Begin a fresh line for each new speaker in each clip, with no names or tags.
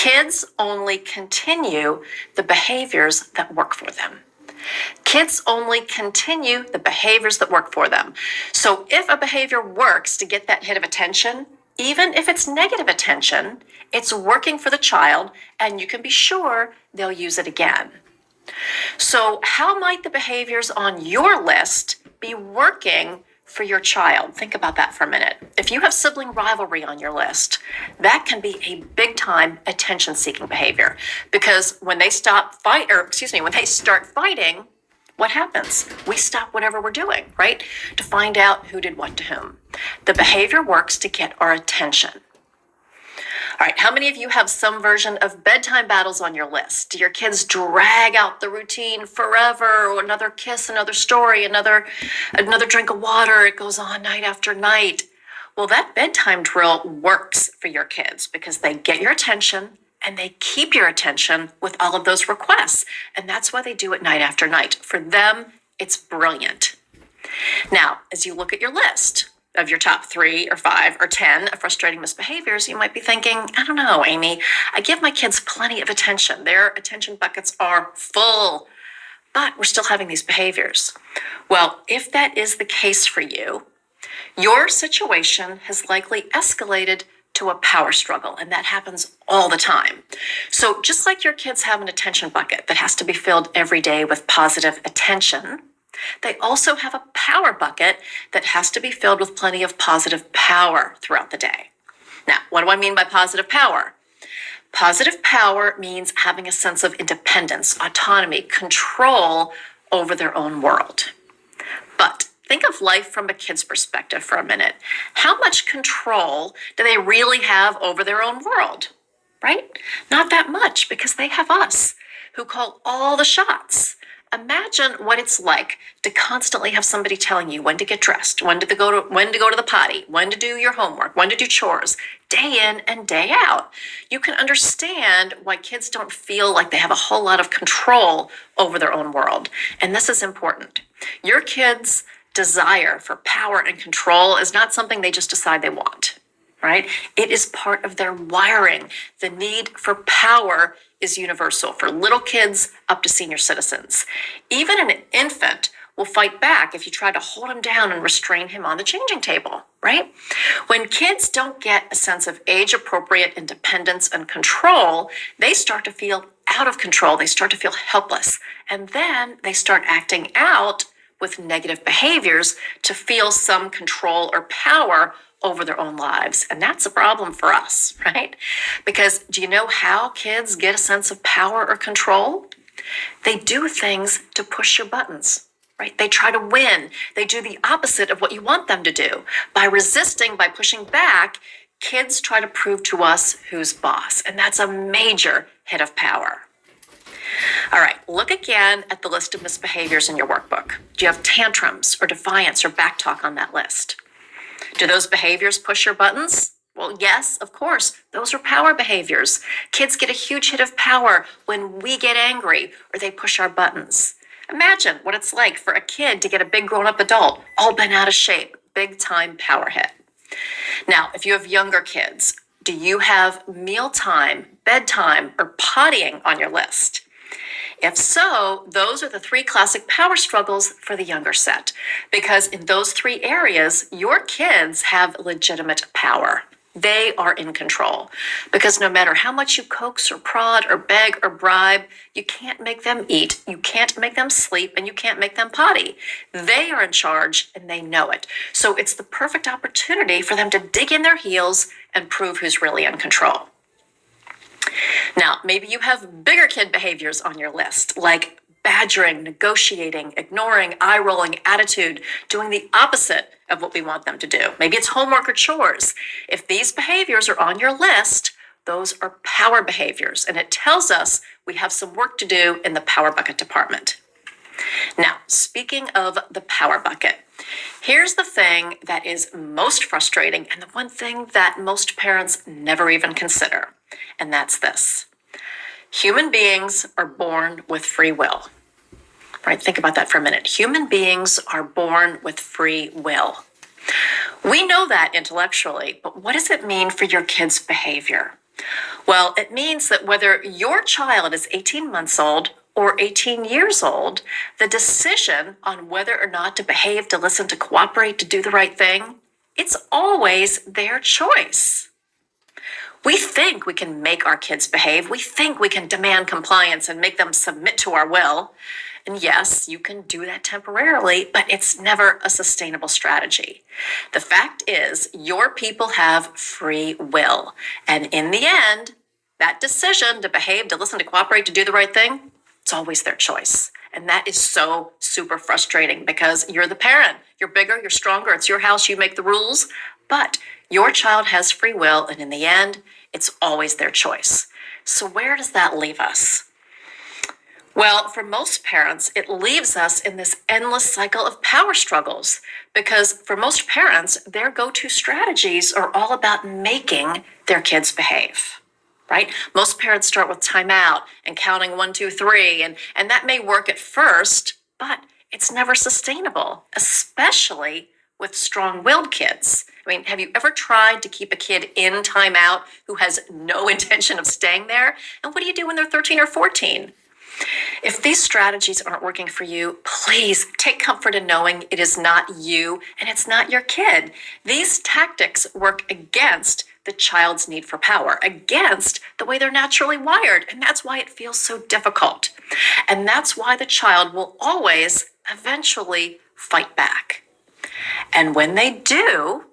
Kids only continue the behaviors that work for them. Kids only continue the behaviors that work for them. So if a behavior works to get that hit of attention, even if it's negative attention, it's working for the child, and you can be sure they'll use it again. So how might the behaviors on your list be working for your child? Think about that for a minute. If you have sibling rivalry on your list, that can be a big time attention seeking behavior, because when they start fighting, what happens? We stop whatever we're doing, right? To find out who did what to whom. The behavior works to get our attention. All right, how many of you have some version of bedtime battles on your list? Do your kids drag out the routine forever? Or another kiss, another story, another drink of water. It goes on night after night. Well, that bedtime drill works for your kids because they get your attention and they keep your attention with all of those requests. And that's why they do it night after night. For them, it's brilliant. Now, as you look at your list of your top 3 or 5 or 10 of frustrating misbehaviors, you might be thinking, I don't know, Amy, I give my kids plenty of attention. Their attention buckets are full, but we're still having these behaviors. Well, if that is the case for you, your situation has likely escalated to a power struggle, and that happens all the time. So just like your kids have an attention bucket that has to be filled every day with positive attention, they also have a power bucket that has to be filled with plenty of positive power throughout the day. Now, what do I mean by positive power? Positive power means having a sense of independence, autonomy, control over their own world. But think of life from a kid's perspective for a minute. How much control do they really have over their own world, right? Not that much, because they have us, who call all the shots. Imagine what it's like to constantly have somebody telling you when to get dressed, when to go to the potty, when to do your homework, when to do chores, day in and day out. You can understand why kids don't feel like they have a whole lot of control over their own world. And this is important. Your kids' desire for power and control is not something they just decide they want, right? It is part of their wiring. The need for power is universal for little kids up to senior citizens. Even an infant will fight back if you try to hold him down and restrain him on the changing table, right? When kids don't get a sense of age-appropriate independence and control, they start to feel out of control. They start to feel helpless. And then they start acting out with negative behaviors to feel some control or power over their own lives. And that's a problem for us, right? Because do you know how kids get a sense of power or control? They do things to push your buttons, right? They try to win. They do the opposite of what you want them to do. By resisting, by pushing back, kids try to prove to us who's boss. And that's a major hit of power. All right, look again at the list of misbehaviors in your workbook. Do you have tantrums or defiance or backtalk on that list? Do those behaviors push your buttons? Well, yes, of course. Those are power behaviors. Kids get a huge hit of power when we get angry or they push our buttons. Imagine what it's like for a kid to get a big grown-up adult all bent out of shape. Big time power hit. Now, if you have younger kids, do you have mealtime, bedtime, or pottying on your list? If so, those are the 3 classic power struggles for the younger set, because in those 3 areas, your kids have legitimate power. They are in control, because no matter how much you coax or prod or beg or bribe, you can't make them eat, you can't make them sleep, and you can't make them potty. They are in charge and they know it. So it's the perfect opportunity for them to dig in their heels and prove who's really in control. Now, maybe you have bigger kid behaviors on your list, like badgering, negotiating, ignoring, eye-rolling attitude, doing the opposite of what we want them to do. Maybe it's homework or chores. If these behaviors are on your list, those are power behaviors, and it tells us we have some work to do in the power bucket department. Now, speaking of the power bucket, here's the thing that is most frustrating and the one thing that most parents never even consider, and that's this. Human beings are born with free will. Right? Think about that for a minute. Human beings are born with free will. We know that intellectually, but what does it mean for your kids' behavior? Well, it means that whether your child is 18 months old or 18 years old, the decision on whether or not to behave, to listen, to cooperate, to do the right thing, it's always their choice. We think we can make our kids behave. We think we can demand compliance and make them submit to our will. And yes, you can do that temporarily, but it's never a sustainable strategy. The fact is, your people have free will. And in the end, that decision to behave, to listen, to cooperate, to do the right thing, it's always their choice. And that is so super frustrating because you're the parent. You're bigger, you're stronger, it's your house, you make the rules. But your child has free will, and in the end, it's always their choice. So where does that leave us? Well, for most parents, it leaves us in this endless cycle of power struggles because for most parents, their go-to strategies are all about making their kids behave, right? Most parents start with timeout and counting 1, 2, 3, and that may work at first, but it's never sustainable, especially with strong-willed kids. I mean, have you ever tried to keep a kid in timeout who has no intention of staying there? And what do you do when they're 13 or 14? If these strategies aren't working for you, please take comfort in knowing it is not you and it's not your kid. These tactics work against the child's need for power, against the way they're naturally wired, and that's why it feels so difficult. And that's why the child will always eventually fight back. And when they do,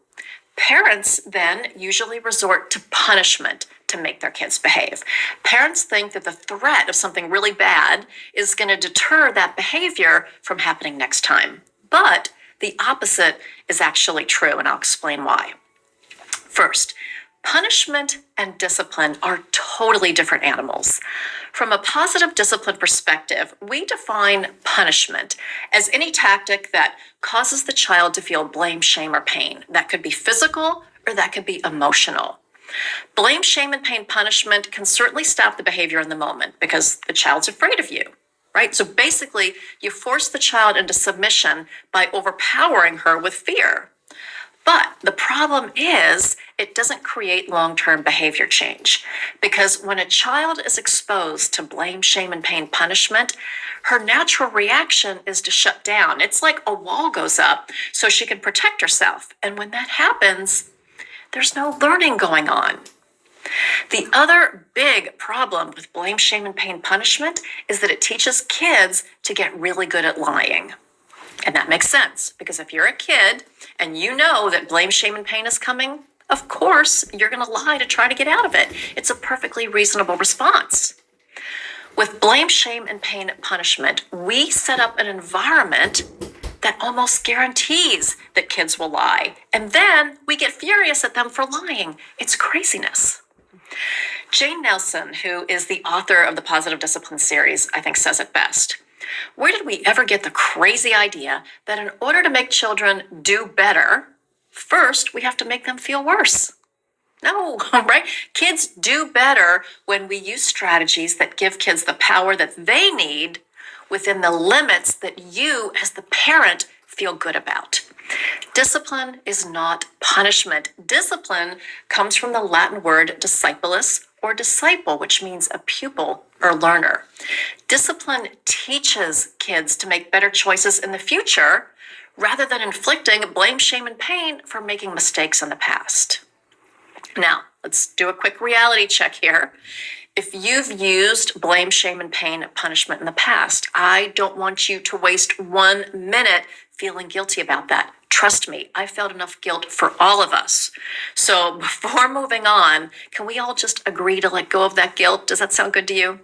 parents then usually resort to punishment to make their kids behave. Parents think that the threat of something really bad is going to deter that behavior from happening next time. But the opposite is actually true, and I'll explain why. First, punishment and discipline are totally different animals. From a positive discipline perspective, we define punishment as any tactic that causes the child to feel blame, shame, or pain. That could be physical or that could be emotional. Blame, shame, and pain punishment can certainly stop the behavior in the moment because the child's afraid of you, right? So basically, you force the child into submission by overpowering her with fear. But the problem is, it doesn't create long-term behavior change because when a child is exposed to blame, shame, and pain punishment, her natural reaction is to shut down. It's like a wall goes up so she can protect herself. And when that happens, there's no learning going on. The other big problem with blame, shame, and pain punishment is that it teaches kids to get really good at lying. And that makes sense because if you're a kid and you know that blame, shame, and pain is coming, of course, you're going to lie to try to get out of it. It's a perfectly reasonable response. With blame, shame, and pain punishment, we set up an environment that almost guarantees that kids will lie. And then we get furious at them for lying. It's craziness. Jane Nelson, who is the author of the Positive Discipline series, I think says it best. Where did we ever get the crazy idea that in order to make children do better, first we have to make them feel worse? No, right? Kids do better when we use strategies that give kids the power that they need within the limits that you, as the parent, feel good about. Discipline is not punishment. Discipline comes from the Latin word discipulus or disciple, which means a pupil or learner. Discipline teaches kids to make better choices in the future rather than inflicting blame, shame, and pain for making mistakes in the past. Now, let's do a quick reality check here. If you've used blame, shame, and pain punishment in the past, I don't want you to waste 1 minute feeling guilty about that. Trust me, I felt enough guilt for all of us. So before moving on, can we all just agree to let go of that guilt? Does that sound good to you?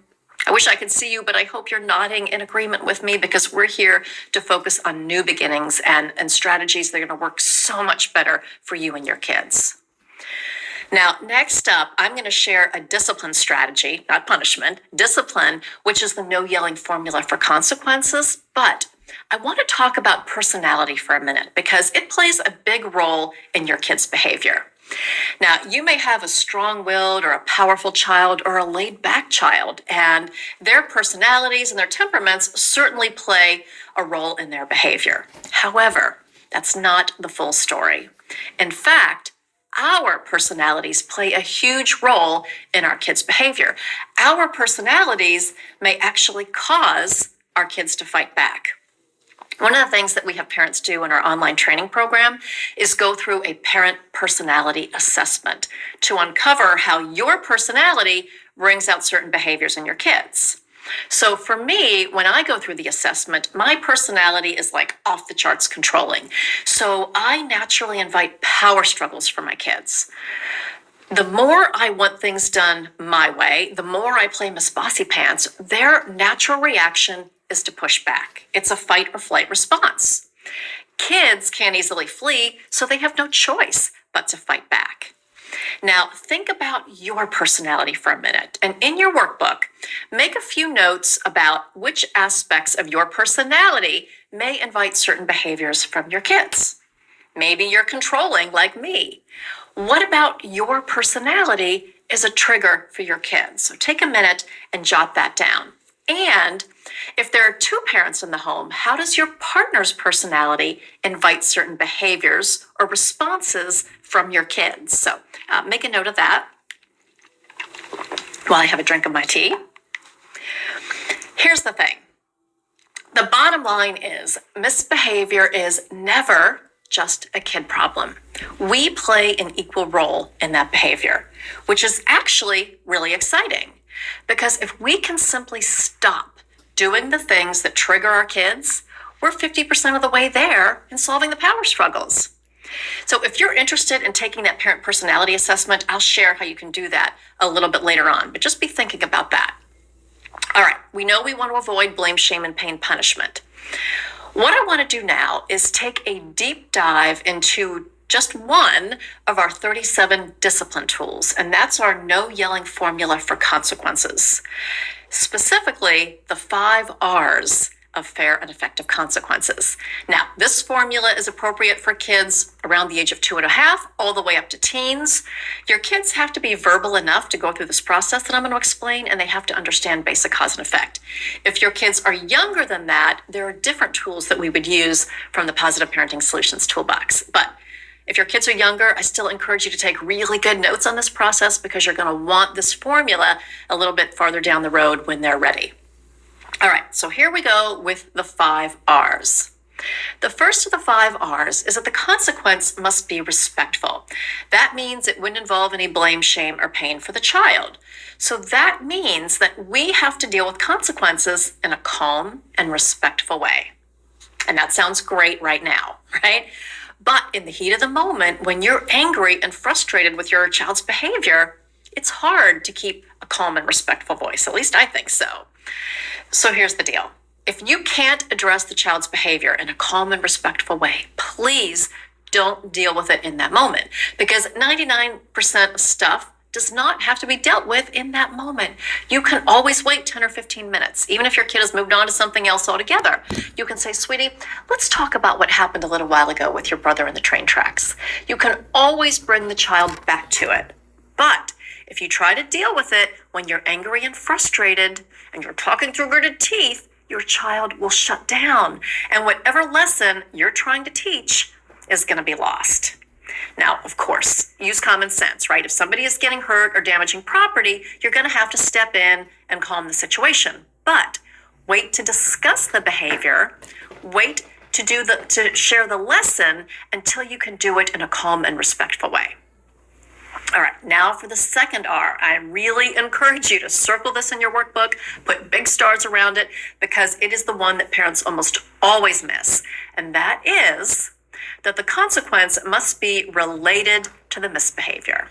I wish I could see you, but I hope you're nodding in agreement with me because we're here to focus on new beginnings and strategies that are going to work so much better for you and your kids. Now, next up, I'm going to share a discipline strategy, not punishment, discipline, which is the no yelling formula for consequences. But I want to talk about personality for a minute because it plays a big role in your kids' behavior. Now, you may have a strong-willed or a powerful child or a laid-back child, and their personalities and their temperaments certainly play a role in their behavior. However, that's not the full story. In fact, our personalities play a huge role in our kids' behavior. Our personalities may actually cause our kids to fight back. One of the things that we have parents do in our online training program is go through a parent personality assessment to uncover how your personality brings out certain behaviors in your kids. So for me, when I go through the assessment, my personality is like off the charts controlling. So I naturally invite power struggles for my kids. The more I want things done my way, the more I play Miss Bossy Pants, their natural reaction is to push back. It's a fight or flight response. Kids can't easily flee, so they have no choice but to fight back. Now, think about your personality for a minute, and in your workbook, make a few notes about which aspects of your personality may invite certain behaviors from your kids. Maybe you're controlling like me. What about your personality is a trigger for your kids? So take a minute and jot that down. And if there are two parents in the home, how does your partner's personality invite certain behaviors or responses from your kids? So make a note of that while I have a drink of my tea. Here's the thing. The bottom line is misbehavior is never just a kid problem. We play an equal role in that behavior, which is actually really exciting. Because if we can simply stop doing the things that trigger our kids, we're 50% of the way there in solving the power struggles. So if you're interested in taking that parent personality assessment, I'll share how you can do that a little bit later on, but just be thinking about that. All right, we know we want to avoid blame, shame, and pain punishment. What I want to do now is take a deep dive into just one of our 37 discipline tools, and that's our no yelling formula for consequences. Specifically, the 5 R's of fair and effective consequences. Now, this formula is appropriate for kids around the age of 2.5, all the way up to teens. Your kids have to be verbal enough to go through this process that I'm going to explain, and they have to understand basic cause and effect. If your kids are younger than that, there are different tools that we would use from the Positive Parenting Solutions toolbox. But if your kids are younger, I still encourage you to take really good notes on this process because you're going to want this formula a little bit farther down the road when they're ready. All right, so here we go with the 5 R's. The first of the 5 R's is that the consequence must be respectful. That means it wouldn't involve any blame, shame, or pain for the child. So that means that we have to deal with consequences in a calm and respectful way. And that sounds great right now, right? But in the heat of the moment, when you're angry and frustrated with your child's behavior, it's hard to keep a calm and respectful voice. At least I think so. So here's the deal. If you can't address the child's behavior in a calm and respectful way, please don't deal with it in that moment, because 99% of stuff does not have to be dealt with in that moment. You can always wait 10 or 15 minutes, even if your kid has moved on to something else altogether. You can say, sweetie, let's talk about what happened a little while ago with your brother in the train tracks. You can always bring the child back to it. But if you try to deal with it when you're angry and frustrated and you're talking through gritted teeth, your child will shut down. And whatever lesson you're trying to teach is going to be lost. Now, of course, use common sense, right? If somebody is getting hurt or damaging property, you're going to have to step in and calm the situation. But wait to discuss the behavior. Wait to share the lesson until you can do it in a calm and respectful way. All right, now for the second R. I really encourage you to circle this in your workbook, put big stars around it, because it is the one that parents almost always miss. And that is that the consequence must be related to the misbehavior,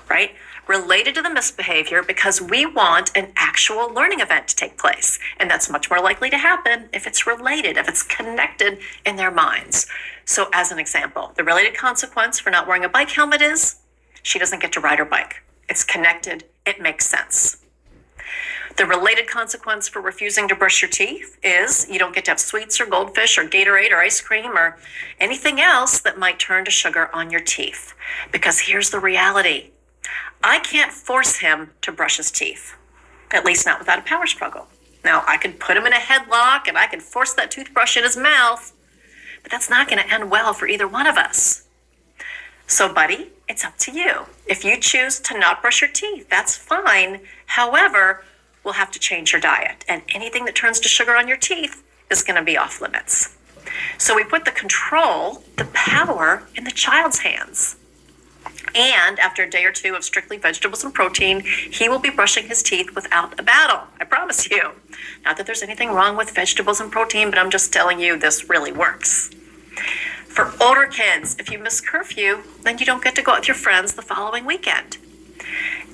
right? Related to the misbehavior, because we want an actual learning event to take place. And that's much more likely to happen if it's related, if it's connected in their minds. So as an example, the related consequence for not wearing a bike helmet is she doesn't get to ride her bike. It's connected. It makes sense. The related consequence for refusing to brush your teeth is you don't get to have sweets or goldfish or Gatorade or ice cream or anything else that might turn to sugar on your teeth. Because here's the reality. I can't force him to brush his teeth, at least not without a power struggle. Now, I could put him in a headlock and I could force that toothbrush in his mouth, but that's not going to end well for either one of us. So, buddy, it's up to you. If you choose to not brush your teeth, that's fine. However, we'll have to change your diet, and anything that turns to sugar on your teeth is going to be off limits. So we put the control, the power, in the child's hands. And after a day or two of strictly vegetables and protein, he will be brushing his teeth without a battle. I promise you. Not that there's anything wrong with vegetables and protein, but I'm just telling you this really works. For older kids, if you miss curfew, then you don't get to go out with your friends the following weekend.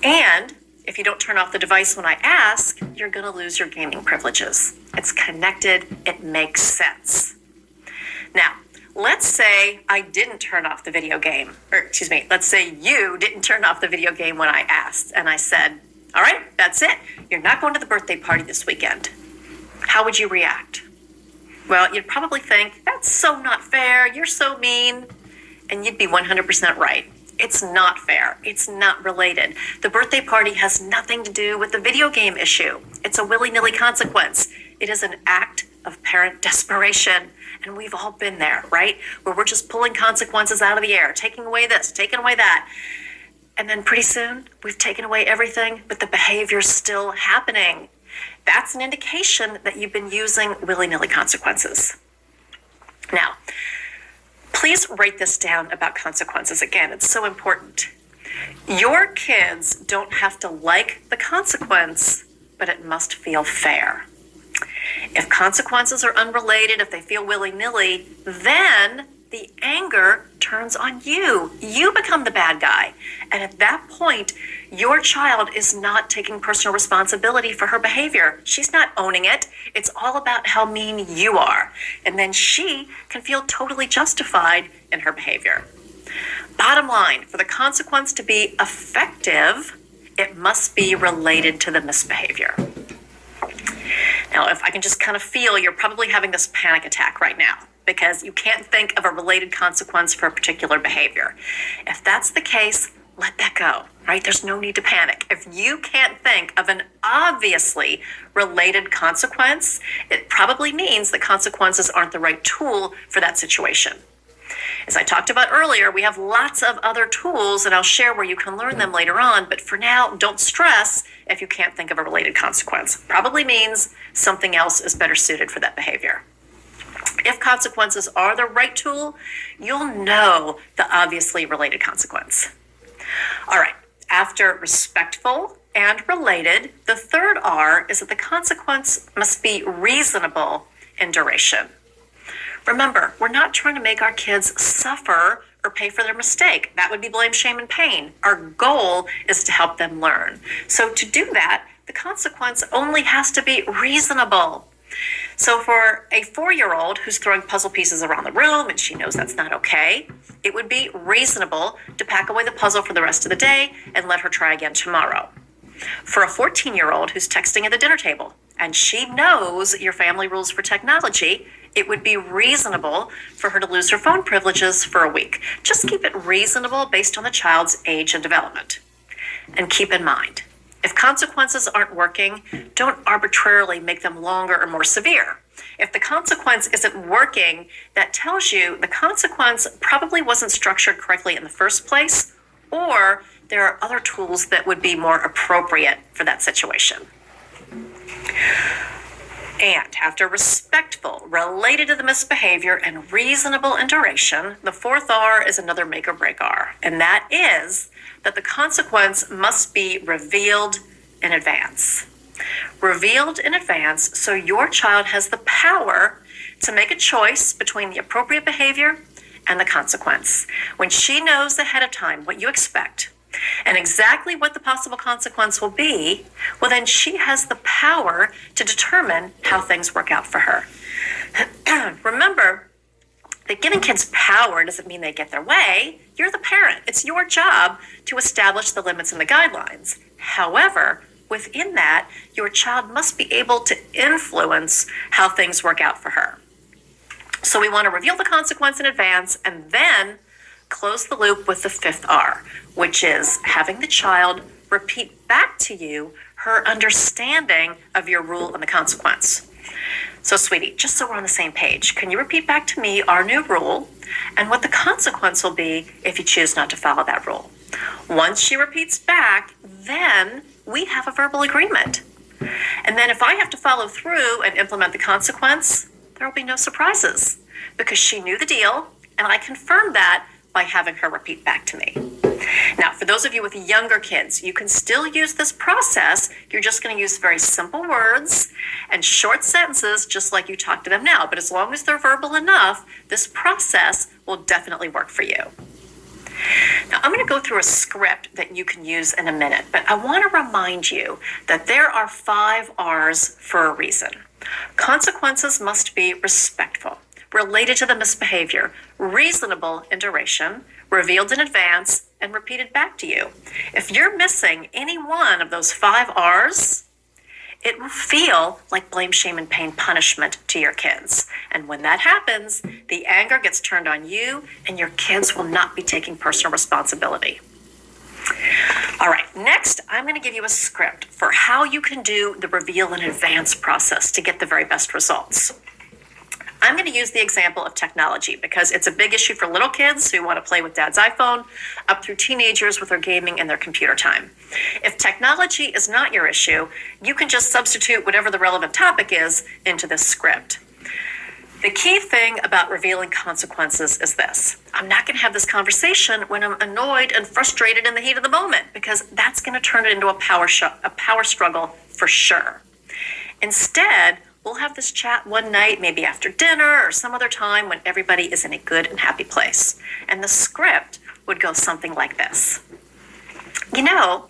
And if you don't turn off the device when I ask, you're going to lose your gaming privileges. It's connected. It makes sense. Now, let's say I didn't turn off the video game, let's say you didn't turn off the video game when I asked, and I said, all right, that's it. You're not going to the birthday party this weekend. How would you react? Well, you'd probably think, that's so not fair. You're so mean. And you'd be 100% right. It's not fair. It's not related. The birthday party has nothing to do with the video game issue. It's a willy-nilly consequence. It is an act of parent desperation. And we've all been there, right? Where we're just pulling consequences out of the air, taking away this, taking away that. And then pretty soon, we've taken away everything, but the behavior's still happening. That's an indication that you've been using willy-nilly consequences. Now, please write this down about consequences. Again, it's so important. Your kids don't have to like the consequence, but it must feel fair. If consequences are unrelated, if they feel willy-nilly, then the anger turns on you. You become the bad guy. And at that point, your child is not taking personal responsibility for her behavior. She's not owning it. It's all about how mean you are. And then she can feel totally justified in her behavior. Bottom line, for the consequence to be effective, it must be related to the misbehavior. Now, if I can just kind of feel you're probably having this panic attack right now because you can't think of a related consequence for a particular behavior. If that's the case, let that go, right? There's no need to panic. If you can't think of an obviously related consequence, it probably means that consequences aren't the right tool for that situation. As I talked about earlier, we have lots of other tools, and I'll share where you can learn them later on. But for now, don't stress if you can't think of a related consequence. Probably means something else is better suited for that behavior. If consequences are the right tool, you'll know the obviously related consequence. All right, after respectful and related, the third R is that the consequence must be reasonable in duration. Remember, we're not trying to make our kids suffer or pay for their mistake. That would be blame, shame, and pain. Our goal is to help them learn. So to do that, the consequence only has to be reasonable. So for a 4-year-old who's throwing puzzle pieces around the room and she knows that's not okay, it would be reasonable to pack away the puzzle for the rest of the day and let her try again tomorrow. For a 14-year-old who's texting at the dinner table and she knows your family rules for technology, it would be reasonable for her to lose her phone privileges for a week. Just keep it reasonable based on the child's age and development. And keep in mind, if consequences aren't working, don't arbitrarily make them longer or more severe. If the consequence isn't working, that tells you the consequence probably wasn't structured correctly in the first place, or there are other tools that would be more appropriate for that situation. And after respectful, related to the misbehavior, and reasonable in duration, the fourth R is another make or break R. And that is that the consequence must be revealed in advance. Revealed in advance so your child has the power to make a choice between the appropriate behavior and the consequence. When she knows ahead of time what you expect, and exactly what the possible consequence will be, well, then she has the power to determine how things work out for her. Remember that giving kids power doesn't mean they get their way. You're the parent. It's your job to establish the limits and the guidelines. However, within that, your child must be able to influence how things work out for her. So we want to reveal the consequence in advance and then close the loop with the fifth R, which is having the child repeat back to you her understanding of your rule and the consequence. So, sweetie, just so we're on the same page, can you repeat back to me our new rule and what the consequence will be if you choose not to follow that rule. Once she repeats back, then we have a verbal agreement. And then if I have to follow through and implement the consequence, there will be no surprises because she knew the deal, and I confirmed that by having her repeat back to me. Now, for those of you with younger kids, you can still use this process. You're just going to use very simple words and short sentences, just like you talk to them now. But as long as they're verbal enough, this process will definitely work for you. Now, I'm going to go through a script that you can use in a minute, but I want to remind you that there are 5 R's for a reason. Consequences must be respectful, related to the misbehavior, reasonable in duration, revealed in advance, and repeated back to you. If you're missing any one of those 5 R's, it will feel like blame, shame, and pain punishment to your kids. And when that happens, the anger gets turned on you, and your kids will not be taking personal responsibility. All right, next, I'm going to give you a script for how you can do the reveal in advance process to get the very best results. I'm going to use the example of technology because it's a big issue for little kids who want to play with dad's iPhone up through teenagers with their gaming and their computer time. If technology is not your issue, you can just substitute whatever the relevant topic is into this script. The key thing about revealing consequences is this. I'm not going to have this conversation when I'm annoyed and frustrated in the heat of the moment because that's going to turn it into a power struggle for sure. Instead, we'll have this chat one night, maybe after dinner or some other time when everybody is in a good and happy place. And the script would go something like this. You know,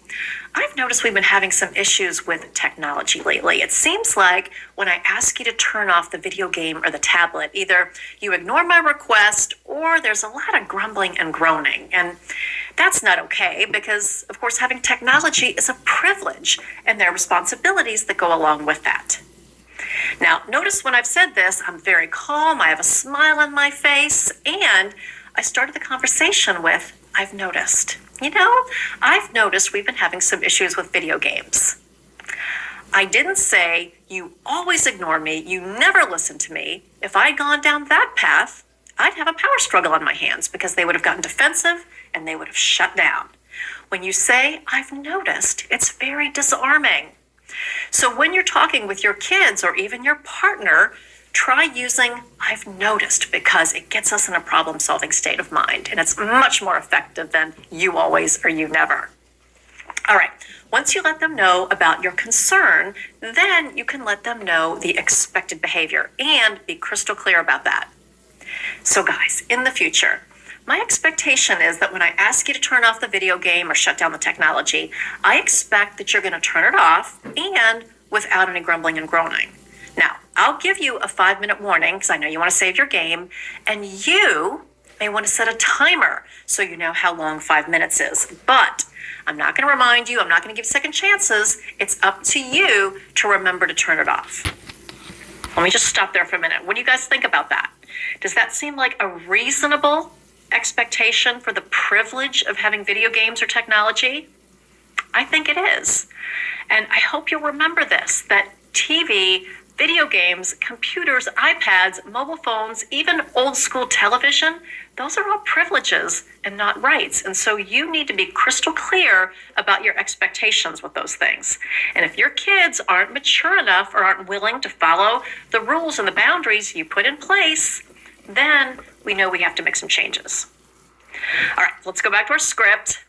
I've noticed we've been having some issues with technology lately. It seems like when I ask you to turn off the video game or the tablet, either you ignore my request or there's a lot of grumbling and groaning. And that's not okay because, of course, having technology is a privilege and there are responsibilities that go along with that. Now, notice when I've said this, I'm very calm, I have a smile on my face, and I started the conversation with, I've noticed. You know, I've noticed we've been having some issues with video games. I didn't say, you always ignore me, you never listen to me. If I'd gone down that path, I'd have a power struggle on my hands because they would have gotten defensive and they would have shut down. When you say, I've noticed, it's very disarming. So when you're talking with your kids or even your partner, try using I've noticed because it gets us in a problem-solving state of mind, and it's much more effective than you always or you never. All right, once you let them know about your concern, then you can let them know the expected behavior and be crystal clear about that. So guys, in the future, my expectation is that when I ask you to turn off the video game or shut down the technology, I expect that you're going to turn it off and without any grumbling and groaning. Now, I'll give you a 5-minute warning because I know you want to save your game, and you may want to set a timer so you know how long 5 minutes is. But I'm not going to remind you, I'm not going to give second chances. It's up to you to remember to turn it off. Let me just stop there for a minute. What do you guys think about that? Does that seem like a reasonable expectation for the privilege of having video games or technology? I think it is. And I hope you'll remember this, that TV, video games, computers, iPads, mobile phones, even old school television, those are all privileges and not rights. And so you need to be crystal clear about your expectations with those things. And if your kids aren't mature enough or aren't willing to follow the rules and the boundaries you put in place, then we know we have to make some changes. All right, let's go back to our script.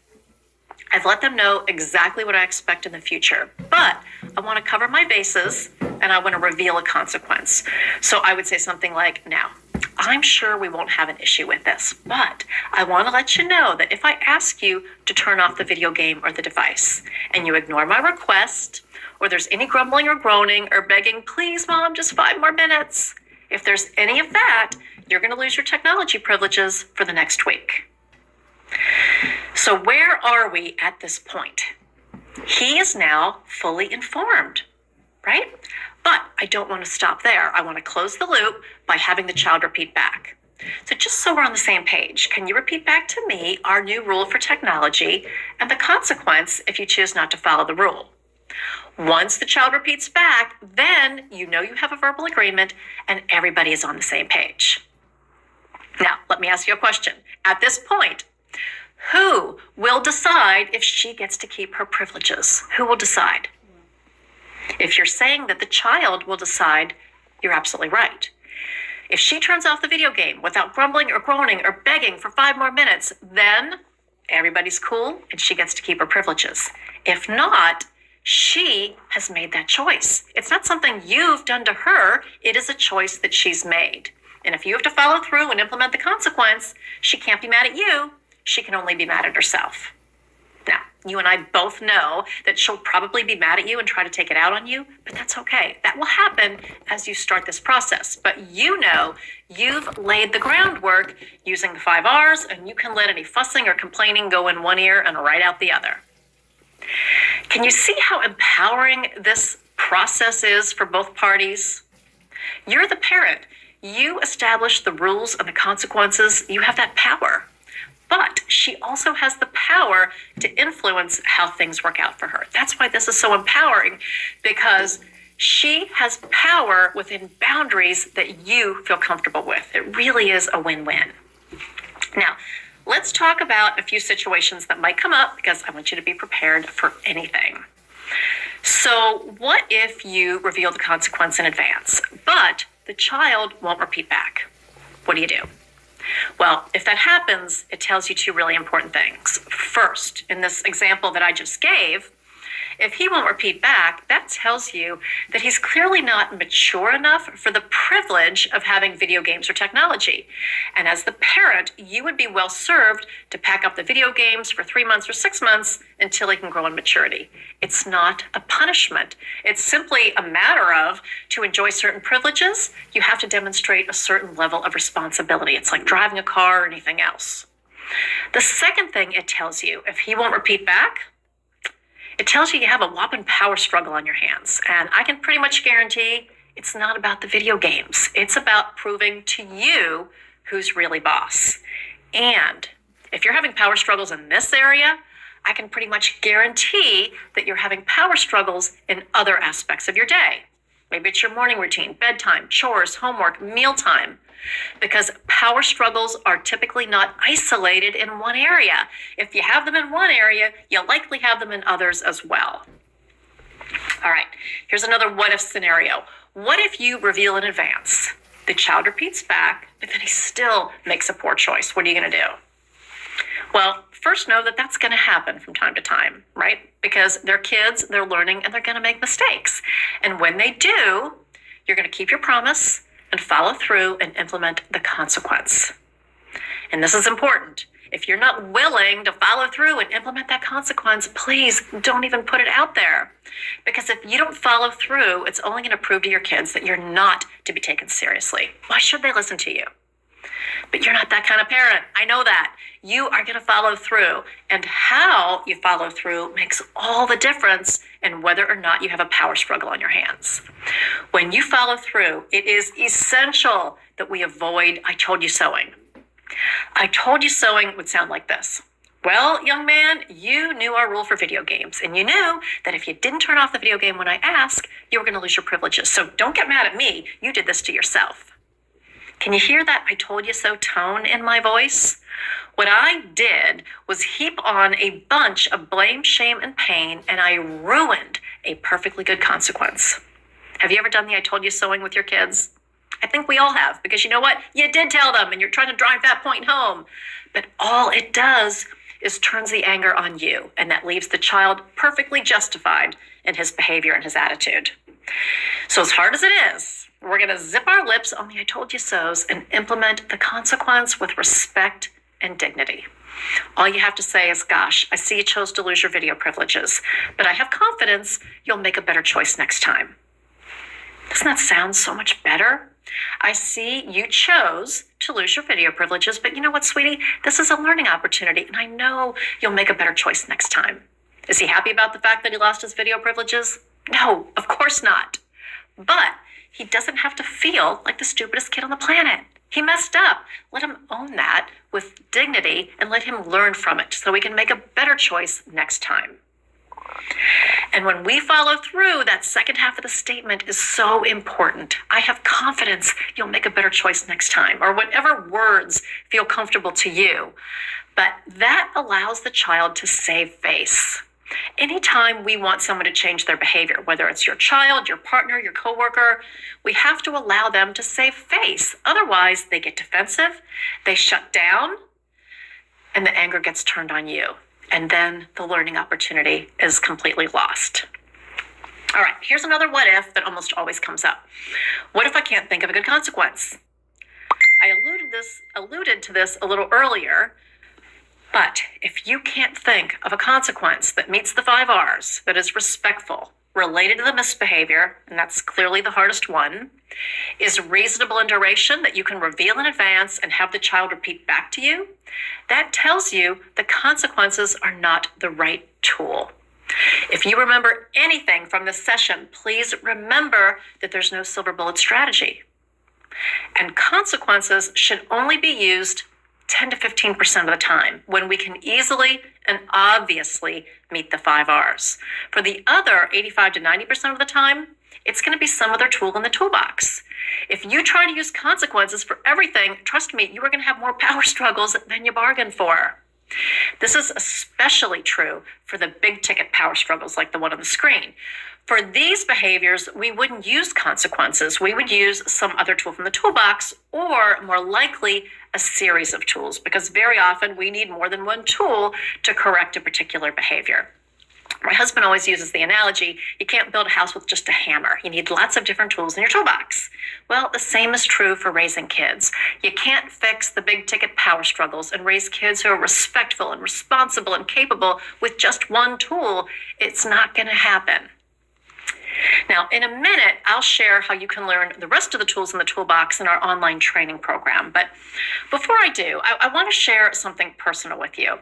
I've let them know exactly what I expect in the future, but I want to cover my bases and I want to reveal a consequence. So I would say something like, now, I'm sure we won't have an issue with this, but I want to let you know that if I ask you to turn off the video game or the device and you ignore my request, or there's any grumbling or groaning or begging, please, Mom, just 5 more minutes. If there's any of that, you're going to lose your technology privileges for the next week. So where are we at this point? He is now fully informed, right? But I don't want to stop there. I want to close the loop by having the child repeat back. So just so we're on the same page, can you repeat back to me our new rule for technology and the consequence if you choose not to follow the rule? Once the child repeats back, then you know you have a verbal agreement and everybody is on the same page. Now, let me ask you a question. At this point, who will decide if she gets to keep her privileges? Who will decide? If you're saying that the child will decide, you're absolutely right. If she turns off the video game without grumbling or groaning or begging for 5 more minutes, then everybody's cool and she gets to keep her privileges. If not, she has made that choice. It's not something you've done to her. It is a choice that she's made. And if you have to follow through and implement the consequence, she can't be mad at you. She can only be mad at herself. Now, you and I both know that she'll probably be mad at you and try to take it out on you, but that's okay. That will happen as you start this process. But you know you've laid the groundwork using the 5 R's, and you can let any fussing or complaining go in one ear and right out the other. Can you see how empowering this process is for both parties? You're the parent. You establish the rules and the consequences. You have that power. But she also has the power to influence how things work out for her. That's why this is so empowering, because she has power within boundaries that you feel comfortable with. It really is a win-win. Now, let's talk about a few situations that might come up, because I want you to be prepared for anything. So what if you reveal the consequence in advance, but the child won't repeat back? What do? Well, if that happens, it tells you 2 really important things. First, in this example that I just gave, if he won't repeat back, that tells you that he's clearly not mature enough for the privilege of having video games or technology. And as the parent, you would be well served to pack up the video games for 3 months or 6 months until he can grow in maturity. It's not a punishment. It's simply a matter of, to enjoy certain privileges, you have to demonstrate a certain level of responsibility. It's like driving a car or anything else. The second thing it tells you, if he won't repeat back, it tells you have a whopping power struggle on your hands. And I can pretty much guarantee it's not about the video games. It's about proving to you who's really boss. And if you're having power struggles in this area, I can pretty much guarantee that you're having power struggles in other aspects of your day. Maybe it's your morning routine, bedtime, chores, homework, mealtime. Because power struggles are typically not isolated in one area. If you have them in one area, you'll likely have them in others as well. All right, here's another what-if scenario. What if you reveal in advance? The child repeats back, but then he still makes a poor choice. What are you going to do? Well, first know that that's going to happen from time to time, right? Because they're kids, they're learning, and they're going to make mistakes. And when they do, you're going to keep your promise and follow through and implement the consequence. And this is important. If you're not willing to follow through and implement that consequence, please don't even put it out there. Because if you don't follow through, it's only going to prove to your kids that you're not to be taken seriously. Why should they listen to you? But you're not that kind of parent. I know that. You are going to follow through. And how you follow through makes all the difference in whether or not you have a power struggle on your hands. When you follow through, it is essential that we avoid I told you soing. I told you soing would sound like this. Well, young man, you knew our rule for video games, and you knew that if you didn't turn off the video game when I asked, you were going to lose your privileges. So don't get mad at me. You did this to yourself. Can you hear that I told you so tone in my voice? What I did was heap on a bunch of blame, shame, and pain, and I ruined a perfectly good consequence. Have you ever done the I told you soing with your kids? I think we all have, because you know what? You did tell them, and you're trying to drive that point home. But all it does is turns the anger on you, and that leaves the child perfectly justified in his behavior and his attitude. So as hard as it is, we're going to zip our lips on the I told you so's and implement the consequence with respect and dignity. All you have to say is, gosh, I see you chose to lose your video privileges, but I have confidence you'll make a better choice next time. Doesn't that sound so much better? I see you chose to lose your video privileges, but you know what, sweetie? This is a learning opportunity, and I know you'll make a better choice next time. Is he happy about the fact that he lost his video privileges? No, of course not. But he doesn't have to feel like the stupidest kid on the planet. He messed up. Let him own that with dignity and let him learn from it so we can make a better choice next time. And when we follow through, that second half of the statement is so important. I have confidence you'll make a better choice next time, or whatever words feel comfortable to you. But that allows the child to save face. Anytime we want someone to change their behavior, whether it's your child, your partner, your coworker, we have to allow them to save face. Otherwise, they get defensive, they shut down, and the anger gets turned on you. And then the learning opportunity is completely lost. All right, here's another what if that almost always comes up. What if I can't think of a good consequence? I alluded to this a little earlier, but if you can't think of a consequence that meets the 5 R's, that is respectful, related to the misbehavior, and that's clearly the hardest one, is reasonable in duration that you can reveal in advance and have the child repeat back to you, that tells you the consequences are not the right tool. If you remember anything from this session, please remember that there's no silver bullet strategy. And consequences should only be used 10 to 15% of the time when we can easily and obviously meet the 5 R's. For the other 85 to 90% of the time, it's going to be some other tool in the toolbox. If you try to use consequences for everything, trust me, you are going to have more power struggles than you bargained for. This is especially true for the big ticket power struggles like the one on the screen. For these behaviors, we wouldn't use consequences. We would use some other tool from the toolbox, or more likely, a series of tools, because very often we need more than one tool to correct a particular behavior. My husband always uses the analogy, you can't build a house with just a hammer. You need lots of different tools in your toolbox. Well, the same is true for raising kids. You can't fix the big ticket power struggles and raise kids who are respectful and responsible and capable with just one tool. It's not going to happen. Now, in a minute, I'll share how you can learn the rest of the tools in the toolbox in our online training program. But before I do, I want to share something personal with you.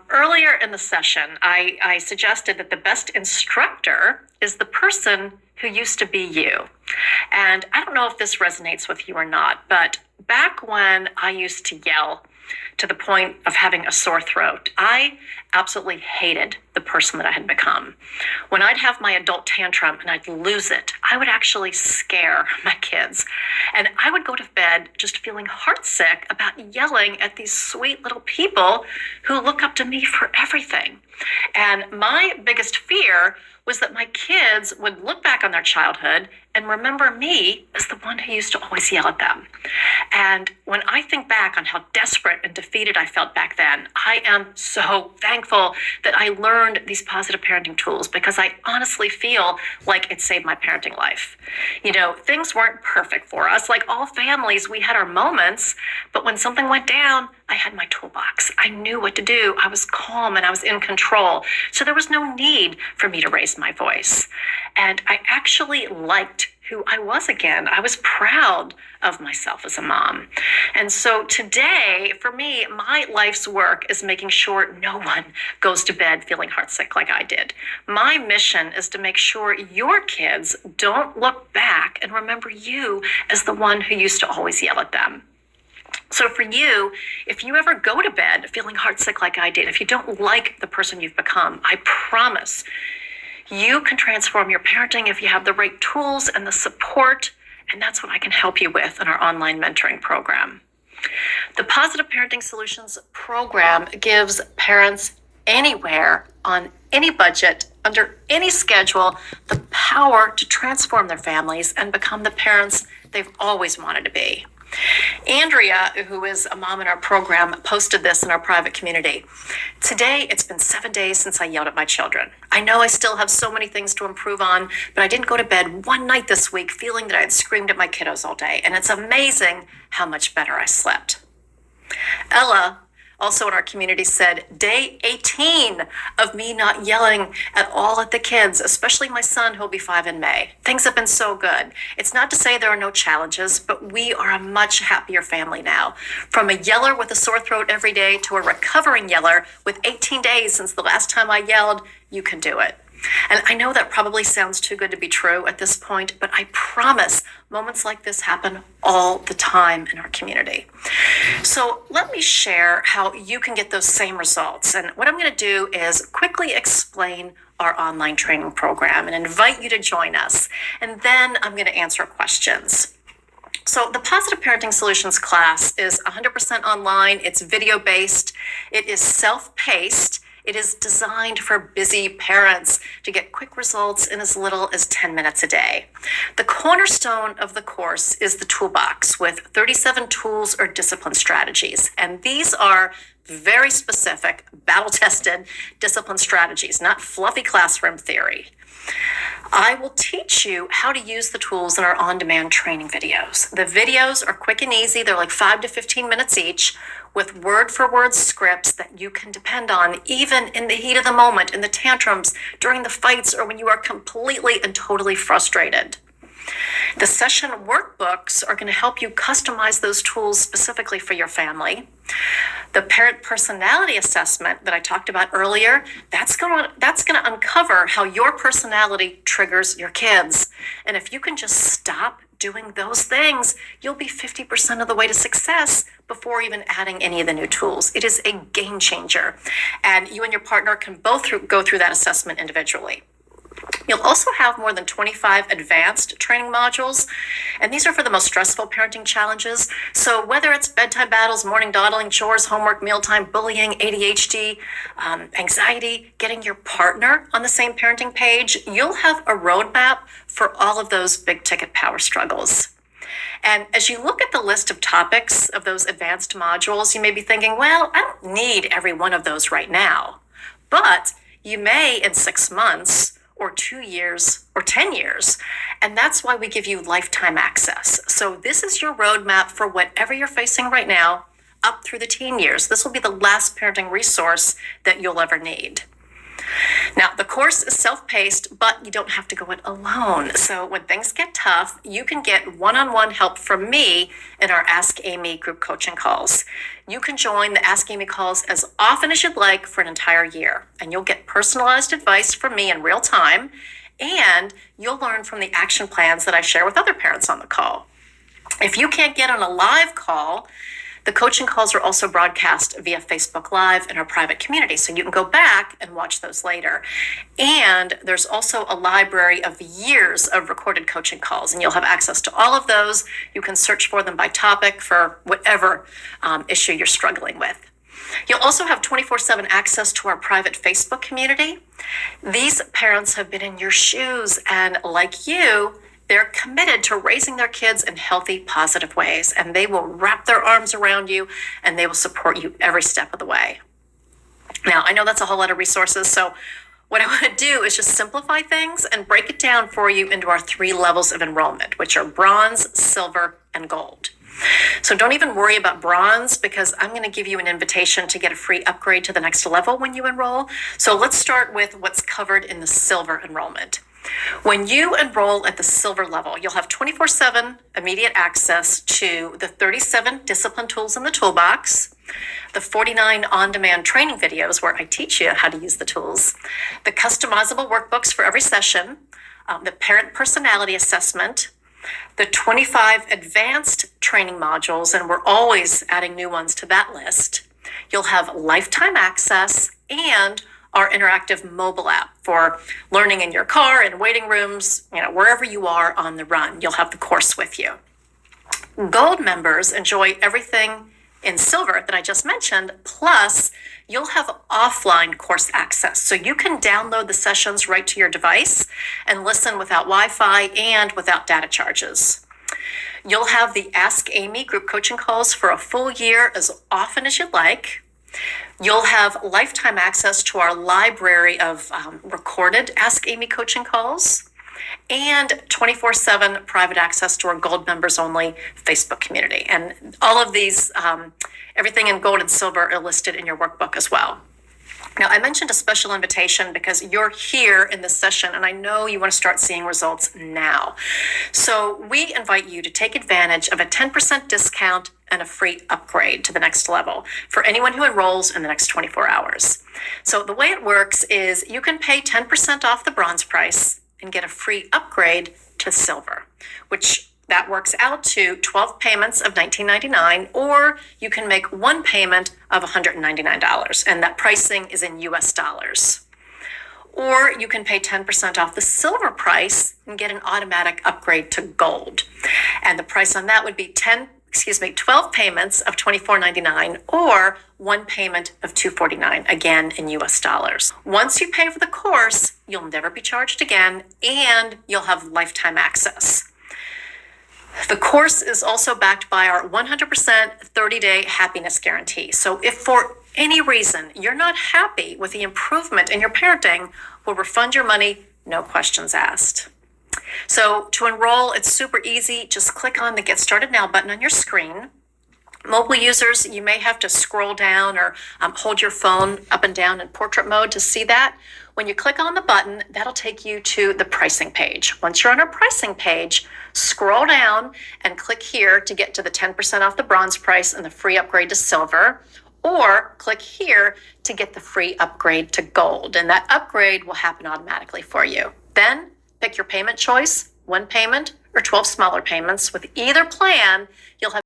Earlier in the session, I suggested that the best instructor is the person who used to be you. And I don't know if this resonates with you or not, but back when I used to yell to the point of having a sore throat, I absolutely hated the person that I had become. When I'd have my adult tantrum and I'd lose it, I would actually scare my kids. And I would go to bed just feeling heartsick about yelling at these sweet little people who look up to me for everything. And my biggest fear was that my kids would look back on their childhood and remember me as the one who used to always yell at them. And when I think back on how desperate and defeated I felt back then, I am so thankful that I learned these positive parenting tools, because I honestly feel like it saved my parenting life. You know, things weren't perfect for us. Like all families, we had our moments, but when something went down, I had my toolbox. I knew what to do. I was calm and I was in control. So there was no need for me to raise my voice. And I actually liked who I was again. I was proud of myself as a mom. And so today, for me, my life's work is making sure no one goes to bed feeling heartsick like I did. My mission is to make sure your kids don't look back and remember you as the one who used to always yell at them. So for you, if you ever go to bed feeling heartsick like I did, if you don't like the person you've become, I promise you can transform your parenting if you have the right tools and the support, and that's what I can help you with in our online mentoring program. The Positive Parenting Solutions program gives parents anywhere, on any budget, under any schedule, the power to transform their families and become the parents they've always wanted to be. Andrea, who is a mom in our program, posted this in our private community. Today, it's been 7 days since I yelled at my children. I know I still have so many things to improve on, but I didn't go to bed one night this week feeling that I had screamed at my kiddos all day, and it's amazing how much better I slept. Ella, also in our community, said, day 18 of me not yelling at all at the kids, especially my son who'll be 5 in May. Things have been so good. It's not to say there are no challenges, but we are a much happier family now. From a yeller with a sore throat every day to a recovering yeller with 18 days since the last time I yelled, you can do it. And I know that probably sounds too good to be true at this point, but I promise moments like this happen all the time in our community. So let me share how you can get those same results. And what I'm going to do is quickly explain our online training program and invite you to join us. And then I'm going to answer questions. So the Positive Parenting Solutions class is 100% online. It's video-based. It is self-paced. It is designed for busy parents to get quick results in as little as 10 minutes a day. The cornerstone of the course is the toolbox with 37 tools or discipline strategies. And these are very specific, battle-tested discipline strategies, not fluffy classroom theory. I will teach you how to use the tools in our on-demand training videos. The videos are quick and easy. They're like 5 to 15 minutes each with word-for-word scripts that you can depend on even in the heat of the moment, in the tantrums, during the fights, or when you are completely and totally frustrated. The session workbooks are going to help you customize those tools specifically for your family. The parent personality assessment that I talked about earlier, that's going to uncover how your personality triggers your kids. And if you can just stop doing those things, you'll be 50% of the way to success before even adding any of the new tools. It is a game changer. And you and your partner can both go through that assessment individually. You'll also have more than 25 advanced training modules, and these are for the most stressful parenting challenges. So whether it's bedtime battles, morning dawdling, chores, homework, mealtime, bullying, ADHD, anxiety, getting your partner on the same parenting page, you'll have a roadmap for all of those big ticket power struggles. And as you look at the list of topics of those advanced modules, you may be thinking, well, I don't need every one of those right now. But you may in 6 months, or 2 years, or 10 years. And that's why we give you lifetime access. So this is your roadmap for whatever you're facing right now, up through the teen years. This will be the last parenting resource that you'll ever need. Now, the course is self-paced, but you don't have to go it alone. So when things get tough, you can get one-on-one help from me in our Ask Amy group coaching calls. You can join the Ask Amy calls as often as you'd like for an entire year, and you'll get personalized advice from me in real time, and you'll learn from the action plans that I share with other parents on the call. If you can't get on a live call, the coaching calls are also broadcast via Facebook Live in our private community, so you can go back and watch those later. And there's also a library of years of recorded coaching calls, and you'll have access to all of those. You can search for them by topic for whatever issue you're struggling with. You'll also have 24/7 access to our private Facebook community. These parents have been in your shoes, and like you, they're committed to raising their kids in healthy, positive ways, and they will wrap their arms around you and they will support you every step of the way. Now, I know that's a whole lot of resources, so what I want to do is just simplify things and break it down for you into our 3 levels of enrollment, which are bronze, silver, and gold. So don't even worry about bronze because I'm going to give you an invitation to get a free upgrade to the next level when you enroll. So let's start with what's covered in the silver enrollment. When you enroll at the silver level, you'll have 24/7 immediate access to the 37 discipline tools in the toolbox, the 49 on-demand training videos where I teach you how to use the tools, the customizable workbooks for every session, the parent personality assessment, the 25 advanced training modules, and we're always adding new ones to that list. You'll have lifetime access and our interactive mobile app for learning in your car, in waiting rooms, wherever you are on the run. You'll have the course with you. Gold members enjoy everything in silver that I just mentioned, plus you'll have offline course access. So you can download the sessions right to your device and listen without Wi-Fi and without data charges. You'll have the Ask Amy group coaching calls for a full year as often as you'd like. You'll have lifetime access to our library of recorded Ask Amy coaching calls and 24/7 private access to our gold members only Facebook community. And all of these, everything in gold and silver are listed in your workbook as well. Now, I mentioned a special invitation because you're here in this session and I know you want to start seeing results now. So we invite you to take advantage of a 10% discount and a free upgrade to the next level for anyone who enrolls in the next 24 hours. So the way it works is you can pay 10% off the bronze price and get a free upgrade to silver, which that works out to 12 payments of $19.99, or you can make one payment of $199, and that pricing is in US dollars. Or you can pay 10% off the silver price and get an automatic upgrade to gold. And the price on that would be 12 payments of $24.99 or one payment of $249, again in US dollars. Once you pay for the course, you'll never be charged again, and you'll have lifetime access. The course is also backed by our 100% 30-day happiness guarantee. So if for any reason you're not happy with the improvement in your parenting, we'll refund your money, no questions asked. So to enroll, it's super easy. Just click on the Get Started Now button on your screen. Mobile users, you may have to scroll down or hold your phone up and down in portrait mode to see that. When you click on the button, that'll take you to the pricing page. Once you're on our pricing page, scroll down and click here to get to the 10% off the bronze price and the free upgrade to silver, or click here to get the free upgrade to gold. And that upgrade will happen automatically for you. Then pick your payment choice, one payment or 12 smaller payments. With either plan, you'll have